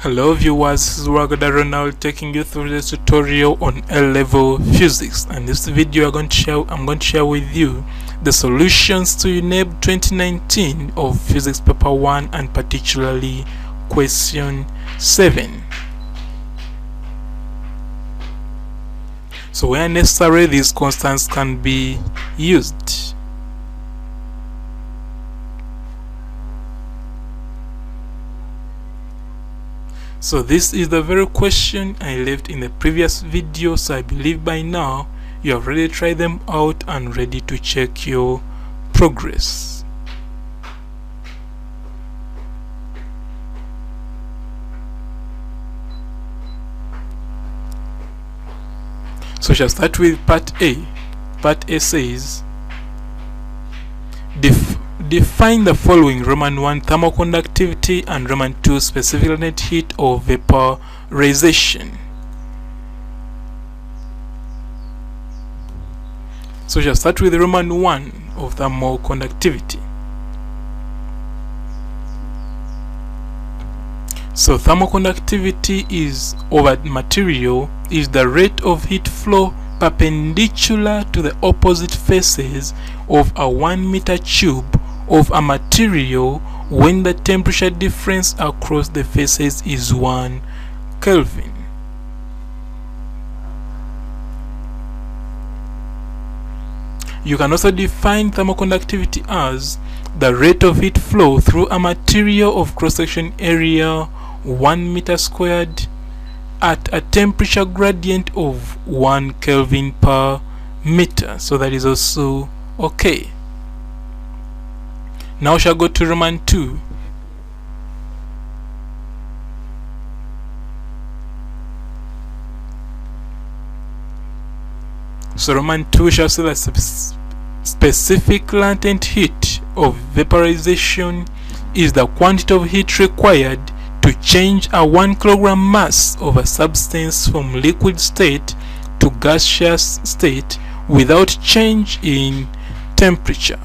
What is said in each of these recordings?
Hello viewers, this is Wagada Ronald taking you through this tutorial on A-level physics. And this video I'm going to share with you the solutions to UNEB 2019 of physics paper 1 and particularly question 7. So where necessary, these constants can be used. So this is the very question I left in the previous video, so I believe by now you have already tried them out and ready to check your progress. So we shall start with part A. Part A says, define the following: Roman 1 thermal conductivity and Roman 2 specific latent heat or vaporization. So we shall start with Roman 1 of thermal conductivity. So thermal conductivity is of a material is the rate of heat flow perpendicular to the opposite faces of a 1 meter tube of a material when the temperature difference across the faces is 1 Kelvin. You can also define thermal conductivity as the rate of heat flow through a material of cross-section area 1 meter squared at a temperature gradient of 1 Kelvin per meter. So that is also okay. Now we shall go to Roman 2. So Roman 2 shall say that specific latent heat of vaporization is the quantity of heat required to change a 1 kilogram mass of a substance from liquid state to gaseous state without change in temperature.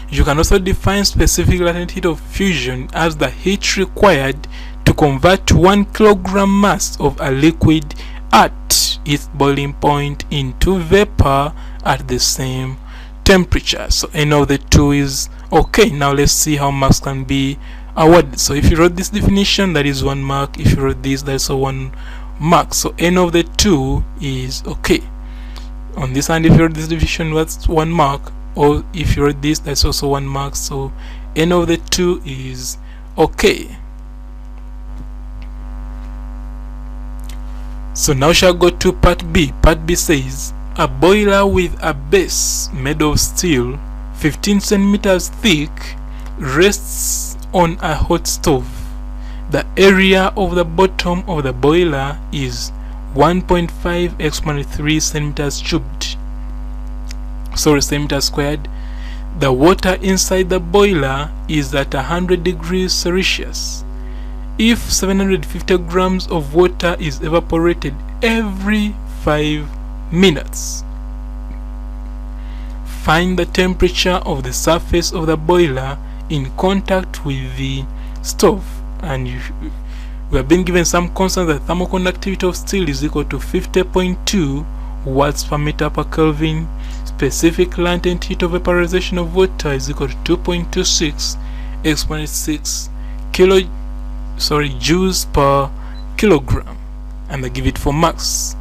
You can also define specific latent heat of fusion as the heat required to convert 1 kilogram mass of a liquid at its boiling point into vapor at the same temperature. So any of the two is okay. Now let's see how marks can be awarded. So if you wrote this definition, that is 1 mark. If you wrote this, that's also 1 mark. So any of the two is okay. On this hand, if you wrote this definition, that's 1 mark. Or if you wrote this, that's also 1 mark. So any of the two is okay. So now shall go to part B. Part B says a boiler with a base made of steel 15 centimeters thick rests on a hot stove. The area of the bottom of the boiler is 1.5 x -3 centimeters cubed. Centimeters squared. The water inside the boiler is at 100 degrees Celsius. If 750 grams of water is evaporated every 5 minutes, find the temperature of the surface of the boiler in contact with the stove. And we have been given some constants. The thermal conductivity of steel is equal to 50.2 watts per meter per Kelvin. Specific latent heat of vaporization of water is equal to 2.26 x -6 joules per kilogram, and I give it 4 marks.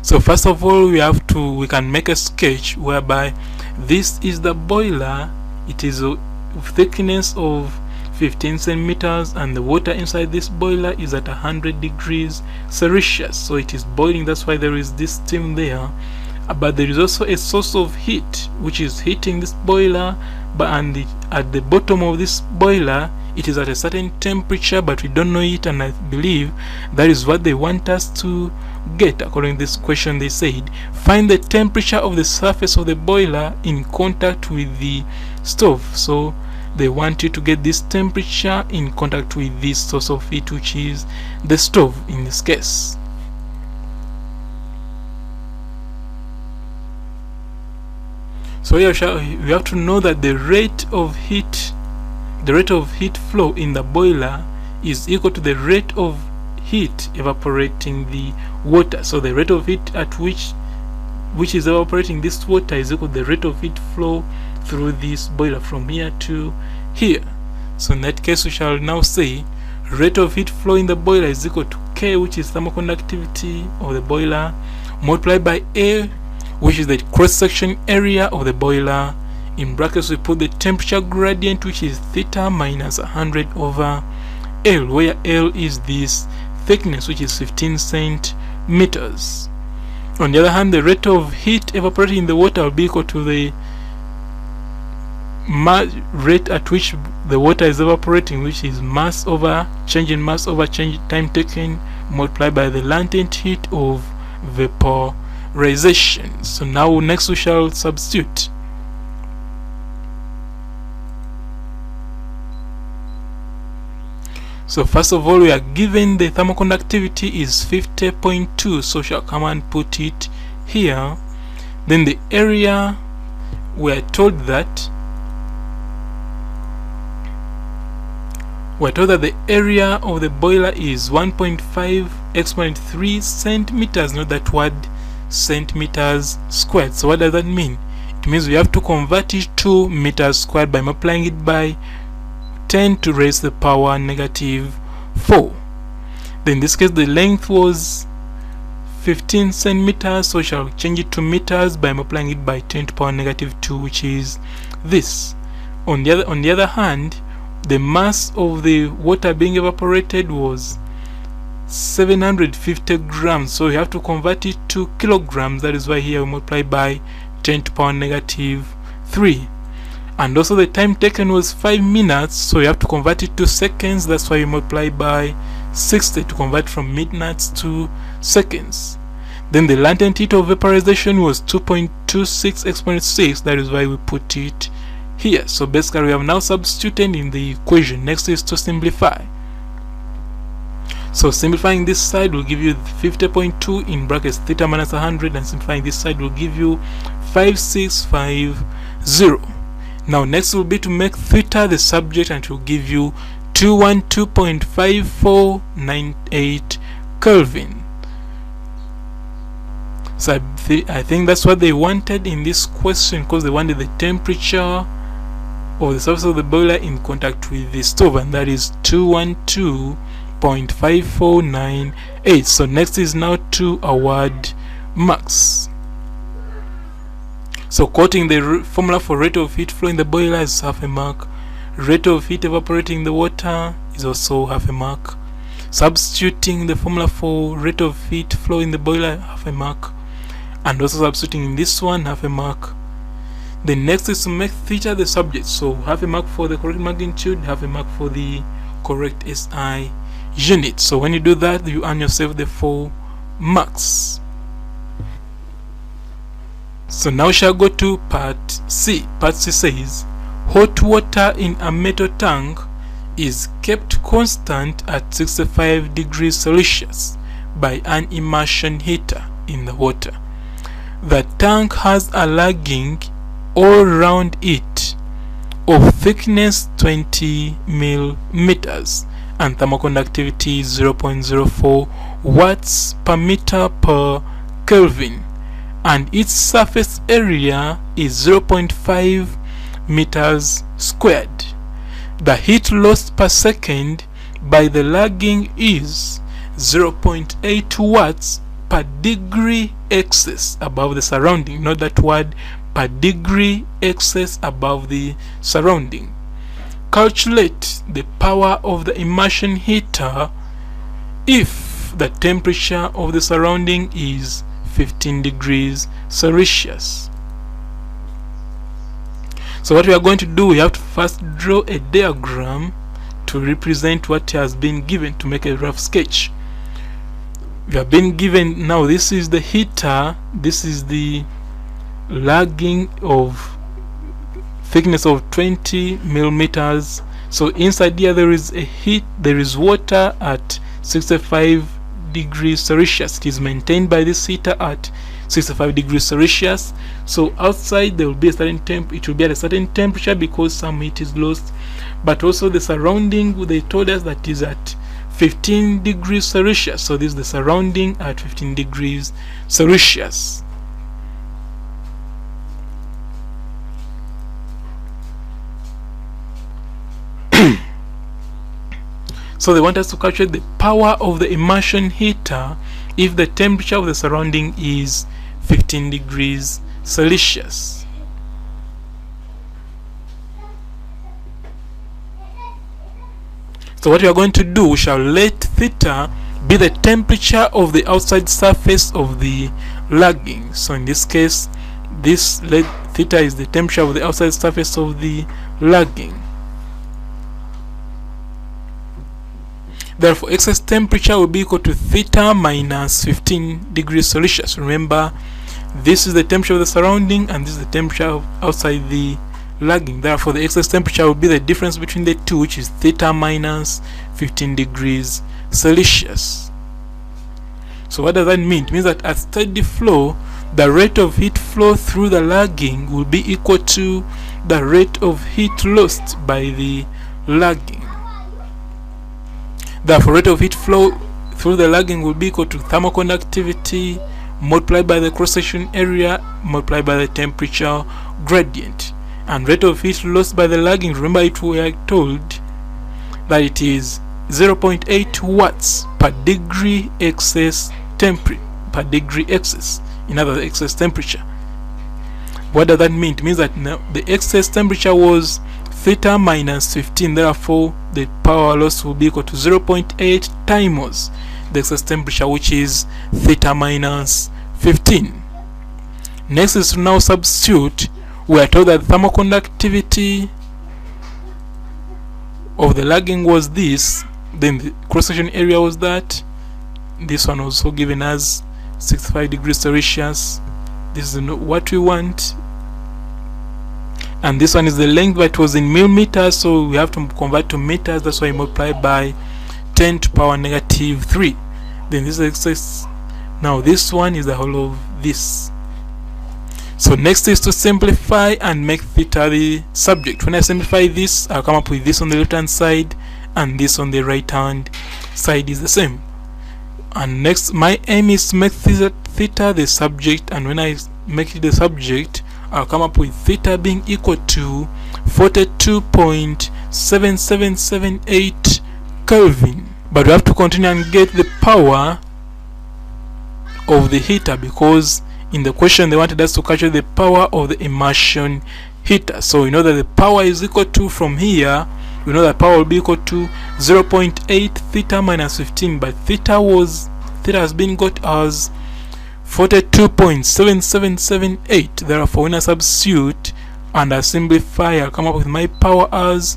So first of all, we can make a sketch whereby this is the boiler. It is a thickness of 15 centimeters and the water inside this boiler is at 100 degrees Celsius. So it is boiling, that's why there is this steam there. But there is also a source of heat which is heating this boiler, at the bottom of this boiler it is at a certain temperature, but we don't know it, and I believe that is what they want us to get. According to this question, they said find the temperature of the surface of the boiler in contact with the stove. So they want you to get this temperature in contact with this source of heat, which is the stove in this case. So here we have to know that the rate of heat flow in the boiler is equal to the rate of heat evaporating the water. So the rate of heat at which is evaporating this water is equal to the rate of heat flow through this boiler from here to here. So in that case, we shall now say rate of heat flow in the boiler is equal to K, which is thermal conductivity of the boiler, multiplied by A, which is the cross-section area of the boiler. In brackets we put the temperature gradient, which is theta minus 100 over L, where L is this thickness, which is 15 centimeters. On the other hand, the rate of heat evaporating in the water will be equal to the rate at which the water is evaporating, which is mass over change in mass over change time taken, multiplied by the latent heat of vaporization. So now next we shall substitute. So first of all, we are given the thermal conductivity is 50.2, so shall come and put it here. Then the area, we are told that the area of the boiler is 1.5 exponent 3 centimeters, not that word centimeters squared. So what does that mean? It means we have to convert it to meters squared by multiplying it by 10 to raise the power negative 4. Then in this case the length was 15 centimeters, so we shall change it to meters by multiplying it by 10 to power negative 2, which is this. On the other hand, the mass of the water being evaporated was 750 grams, so we have to convert it to kilograms. That is why here we multiply by 10 to power negative 3. And also the time taken was 5 minutes, so you have to convert it to seconds. That's why you multiply by 60 to convert from minutes to seconds. Then the latent heat of vaporization was 2.26 exponent 6. That is why we put it here. So basically we have now substituted in the equation. Next is to simplify. So simplifying this side will give you 50.2 in brackets theta minus 100, and simplifying this side will give you 5650. Now next will be to make theta the subject, and it will give you 212.5498 Kelvin. So I think that's what they wanted in this question, because they wanted the temperature of the surface of the boiler in contact with the stove, and that is 212.5498. So next is now to award marks. So quoting the formula for rate of heat flow in the boiler is half a mark. Rate of heat evaporating in the water is also half a mark. Substituting the formula for rate of heat flow in the boiler, half a mark. And also substituting in this one, half a mark. The next is to make theta the subject. So half a mark for the correct magnitude, half a mark for the correct SI unit. So when you do that, you earn yourself the 4 marks. So now we shall go to part C. Part C says hot water in a metal tank is kept constant at 65 degrees Celsius by an immersion heater in the water. The tank has a lagging all around it of thickness 20 millimeters and thermal conductivity 0.04 watts per meter per Kelvin, and its surface area is 0.5 meters squared. The heat lost per second by the lagging is 0.8 watts per degree excess above the surrounding. Note that word, per degree excess above the surrounding. Calculate the power of the immersion heater if the temperature of the surrounding is 15 degrees Celsius. So what we are going to do, we have to first draw a diagram to represent what has been given, to make a rough sketch. We have been given, now this is the heater, this is the lagging of thickness of 20 millimeters. So inside here there is a heat, there is water at 65 degrees Celsius. It is maintained by this heater at 65 degrees Celsius. So outside there will be a certain it will be at a certain temperature because some heat is lost, but also the surrounding, they told us that is at 15 degrees Celsius. So this is the surrounding at 15 degrees Celsius. So they want us to calculate the power of the immersion heater if the temperature of the surrounding is 15 degrees Celsius. So what we are going to do, we shall let theta be the temperature of the outside surface of the lagging. So in this case, this theta is the temperature of the outside surface of the lagging. Therefore, excess temperature will be equal to theta minus 15 degrees Celsius. Remember, this is the temperature of the surrounding and this is the temperature outside the lagging. Therefore, the excess temperature will be the difference between the two, which is theta minus 15 degrees Celsius. So what does that mean? It means that at steady flow, the rate of heat flow through the lagging will be equal to the rate of heat lost by the lagging. Therefore, rate of heat flow through the lagging will be equal to thermal conductivity multiplied by the cross-section area multiplied by the temperature gradient. And rate of heat lost by the lagging, remember it we are told that it is 0.8 watts per degree excess temperature, per degree excess, in other words, excess temperature. What does that mean? It means that now the excess temperature was theta minus 15, therefore the power loss will be equal to 0.8 times the excess temperature, which is theta minus 15. Next is to now substitute. We are told that thermal conductivity of the lagging was this, then the cross-section area was that. This one was also given as 65 degrees Celsius. This is what we want. And this one is the length, but it was in millimeters, so we have to convert to meters. That's why I multiply by 10 to power negative 3. Then this is excess. Now this one is the whole of this. So next is to simplify and make theta the subject. When I simplify this, I'll come up with this on the left hand side and this on the right hand side is the same. And next, my aim is to make theta the subject, and when I make it the subject, I'll come up with theta being equal to 42.7778 Kelvin. But we have to continue and get the power of the heater, because in the question they wanted us to calculate the power of the immersion heater. So we know that the power is equal to, from here we know that power will be equal to 0.8 theta minus 15, but theta has been got as 42.7778. Therefore, when I substitute and I simplify, I'll come up with my power as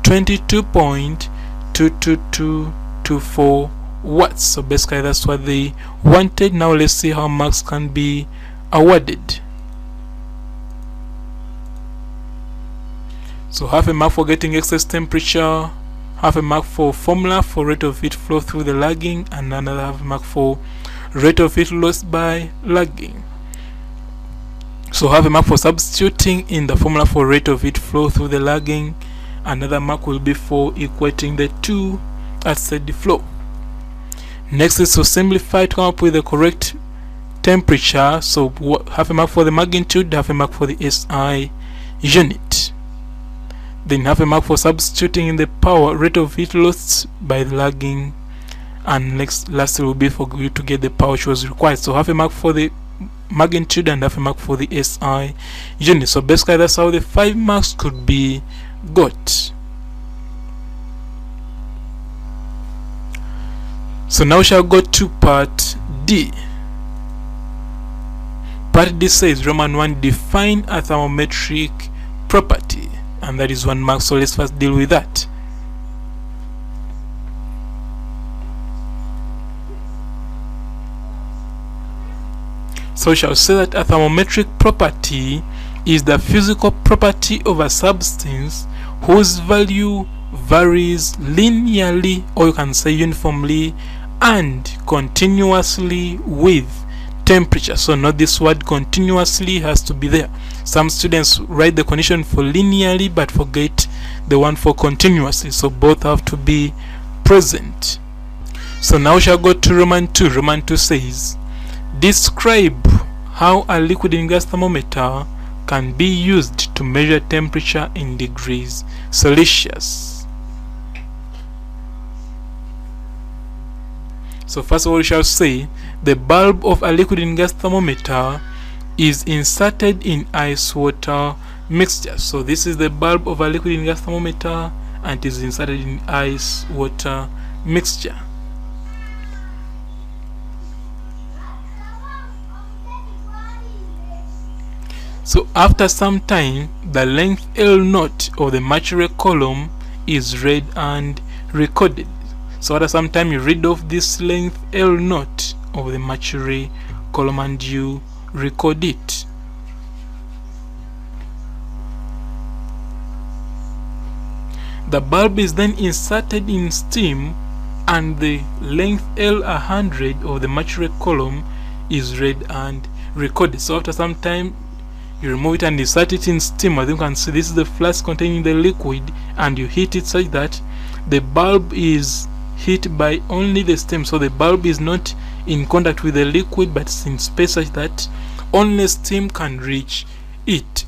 22.22224 watts. So basically that's what they wanted. Now let's see how marks can be awarded. So half a mark for getting excess temperature, half a mark for formula for rate of heat flow through the lagging, and another half a mark for rate of heat lost by lagging. So half a mark for substituting in the formula for rate of heat flow through the lagging. Another mark will be for equating the two at steady flow. Next is to simplify to come up with the correct temperature. So half a mark for the magnitude, half a mark for the SI unit. Then half a mark for substituting in the power rate of heat lost by the lagging, and lastly will be for you to get the power which was required. So half a mark for the magnitude and half a mark for the SI unit. So basically that's how the 5 marks could be got. So now we shall go to part D. Part D says Roman 1, define a thermometric property, and that is 1 mark. So let's first deal with that. So we shall say that a thermometric property is the physical property of a substance whose value varies linearly, or you can say uniformly, and continuously with temperature. So note this word continuously has to be there. Some students write the condition for linearly but forget the one for continuously, so both have to be present. So now we shall go to Roman 2. Roman 2 says, describe how a liquid and gas thermometer can be used to measure temperature in degrees Celsius. So first of all, we shall say the bulb of a liquid and gas thermometer is inserted in ice water mixture. So this is the bulb of a liquid and gas thermometer, and it is inserted in ice water mixture. So after some time, the length L0 of the mercury column is read and recorded. So after some time, you read off this length L0 of the mercury column and you record it. The bulb is then inserted in steam, and the length L100 of the mercury column is read and recorded. So after some time, you remove it and insert it in steam. As you can see, this is the flask containing the liquid, and you heat it such that the bulb is heat by only the steam. So the bulb is not in contact with the liquid, but it's in space such that only steam can reach it.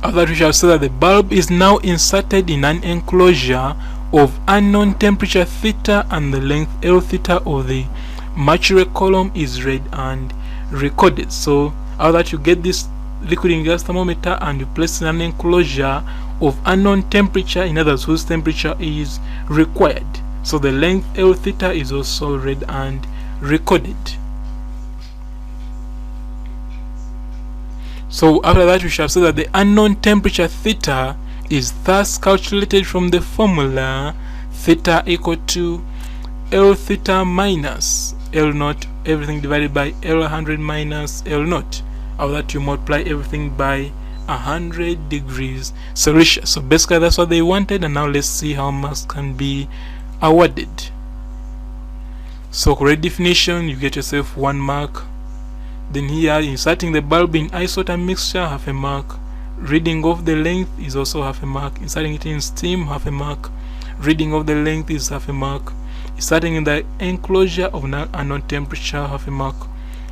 After that, we shall say that the bulb is now inserted in an enclosure of unknown temperature theta, and the length L theta of the mercury column is read and recorded. So after that, you get this liquid and gas thermometer and you place in an enclosure of unknown temperature, in others whose temperature is required. So the length L theta is also read and recorded. So after that, we shall say that the unknown temperature theta is thus calculated from the formula theta equal to L theta minus L0, everything divided by L100 minus L0. After that, you multiply everything by 100 degrees Celsius. So basically that's what they wanted, and now let's see how marks can be awarded. So correct definition, you get yourself 1 mark. Then here, inserting the bulb in ice water mixture, half a mark. Reading of the length is also half a mark. Inserting it in steam, half a mark. Reading of the length is half a mark. Inserting in the enclosure of an unknown temperature, half a mark.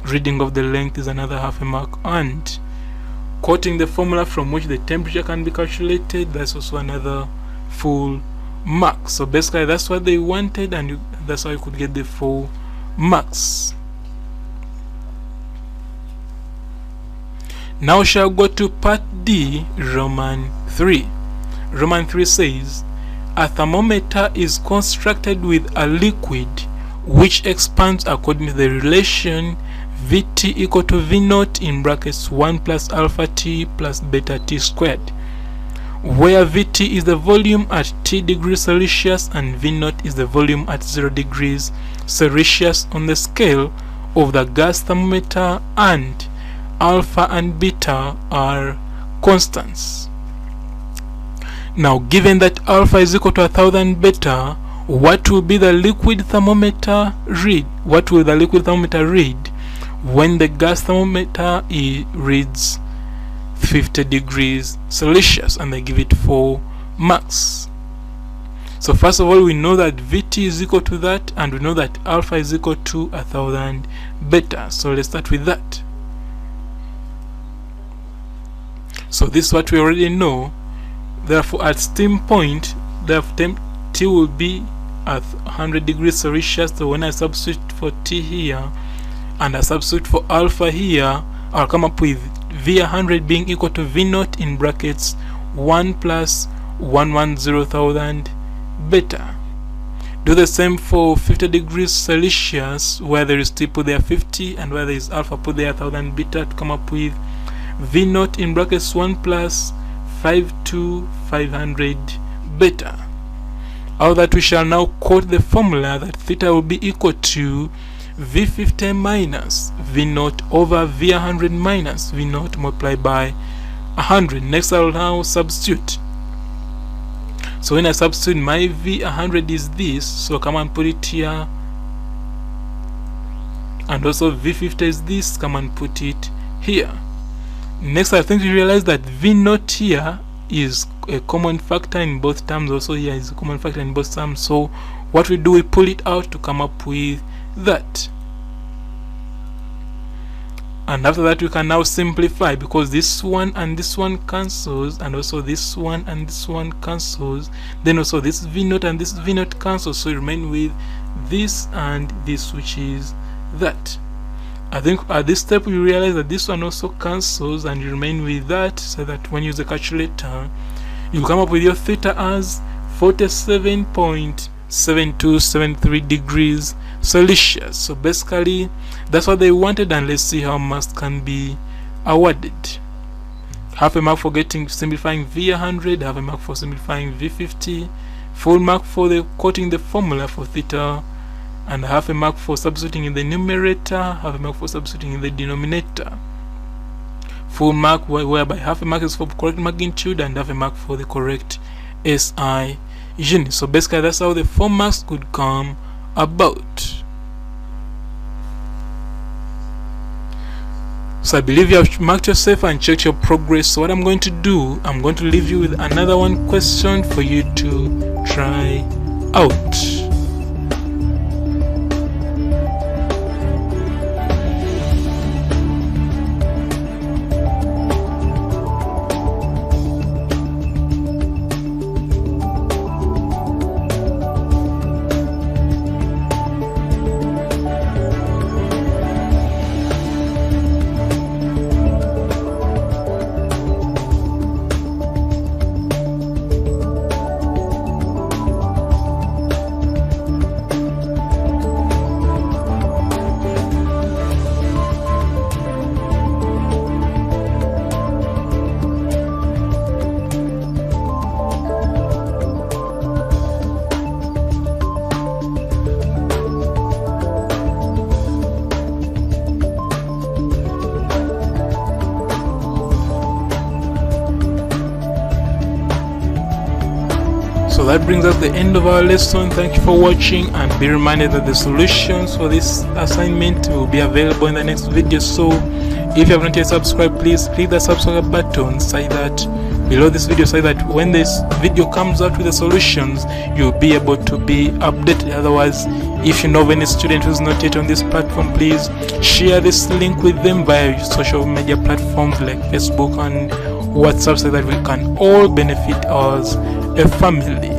Reading of the length is another half a mark. And quoting the formula from which the temperature can be calculated, that's also another full mark. So basically that's what they wanted, and that's how you could get the full marks. Now shall go to part D, Roman 3. Roman 3 says, a thermometer is constructed with a liquid which expands according to the relation Vt equal to V0 in brackets 1 plus alpha t plus beta t squared, where Vt is the volume at T degrees Celsius and V0 is the volume at 0 degrees Celsius on the scale of the gas thermometer, and alpha and beta are constants. Now, given that alpha is equal to 1000 beta, what will be the liquid thermometer read? What will the liquid thermometer read when the gas thermometer reads 50 degrees Celsius? And they give it 4 marks. So first of all, we know that Vt is equal to that, and we know that alpha is equal to 1000 beta. So let's start with that. So this is what we already know. Therefore, at steam point, T will be at 100 degrees Celsius. So when I substitute for T here and I substitute for alpha here, I'll come up with V100 being equal to V0 in brackets 1 plus 110,000 beta. Do the same for 50 degrees Celsius, where there is T, put there 50, and where there is alpha, put there 1000 beta to come up with V0 in brackets 1 plus 500 beta. Out that we shall now quote the formula that theta will be equal to V50 minus V0 over V100 minus V0 multiplied by 100. Next I'll now substitute. So when I substitute, my V100 is this, so come and put it here, and also V50 is this, come and put it here. Next I think you realize that V0 here is a common factor in both terms, also here is a common factor in both terms, so what we do, we pull it out to come up with that. And after that we can now simplify, because this one and this one cancels, and also this one and this one cancels, then also this V0 and this V0 cancels, so you remain with this and this, which is that. I think at this step you realize that this one also cancels and you remain with that, so that when you use a calculator you come up with your theta as 47.7273 degrees Celsius. So basically that's what they wanted, and let's see how much can be awarded. Half a mark for simplifying V100, half a mark for simplifying V50, full mark for quoting the formula for theta, and half a mark for substituting in the numerator, half a mark for substituting in the denominator. Full mark whereby half a mark is for correct magnitude and half a mark for the correct SI unit. So basically that's how the 4 marks could come about. So I believe you have marked yourself and checked your progress. So what I'm going to do, I'm going to leave you with another one question for you to try out. So that brings us the end of our lesson. Thank you for watching, and be reminded that the solutions for this assignment will be available in the next video. So if you have not yet subscribed, please click the subscribe button below this video, so that when this video comes out with the solutions, you'll be able to be updated. Otherwise, if you know of any student who's not yet on this platform, please share this link with them via social media platforms like Facebook and WhatsApp, so that we can all benefit as a family.